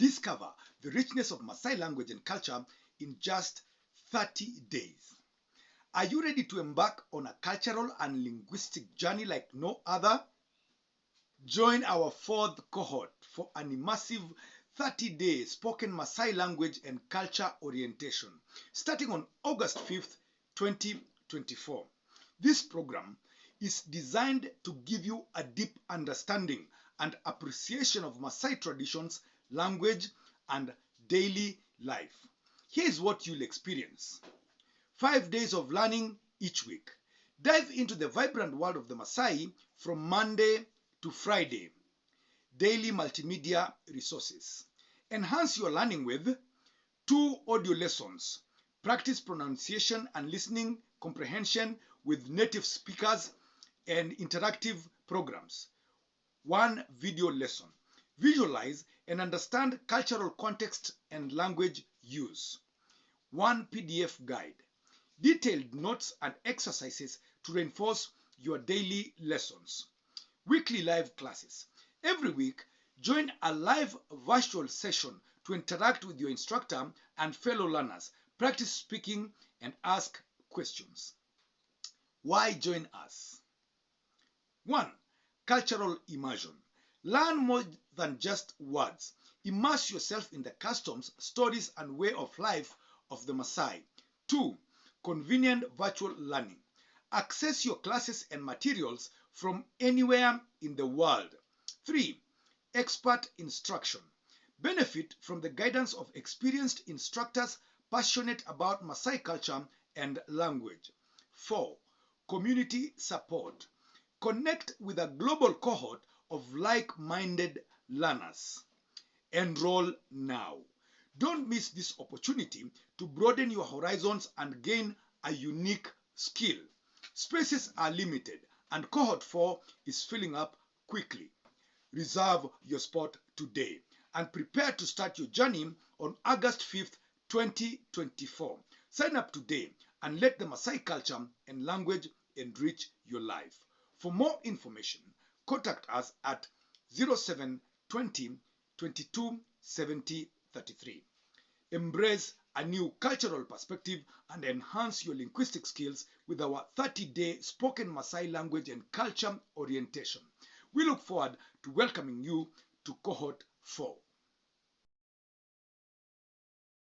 Discover the richness of Maasai language and culture in just 30 days. Are you ready to embark on a cultural and linguistic journey like no other? Join our fourth cohort for an immersive 30-day spoken Maasai language and culture orientation starting on August 5th, 2024. This program is designed to give you a deep understanding and appreciation of Maasai traditions, language, and daily life. Here's what you'll experience. 5 days of learning each week. Dive into the vibrant world of the Maasai from Monday to Friday. Daily multimedia resources. Enhance your learning with 2 audio lessons. Practice pronunciation and listening comprehension with native speakers and interactive programs. 1 video lesson. Visualize and understand cultural context and language use. 1 PDF guide. Detailed notes and exercises to reinforce your daily lessons. Weekly live classes. Every week, join a live virtual session to interact with your instructor and fellow learners. Practice speaking and ask questions. Why join us? 1. Cultural immersion. Learn more than just words. Immerse yourself in the customs, stories, and way of life of the Maasai. 2. Convenient virtual learning. Access your classes and materials from anywhere in the world. 3. Expert instruction. Benefit from the guidance of experienced instructors passionate about Maasai culture and language. 4. Community support. Connect with a global cohort of like-minded learners. Enroll now. Don't miss this opportunity to broaden your horizons and gain a unique skill. Spaces are limited and cohort 4 is filling up quickly. Reserve your spot today and prepare to start your journey on August 5th, 2024. Sign up today and let the Maasai culture and language enrich your life. For more information, contact us at 0720 22 70 33. Embrace a new cultural perspective and enhance your linguistic skills with our 30-day spoken Maasai language and culture orientation. We look forward to welcoming you to cohort 4.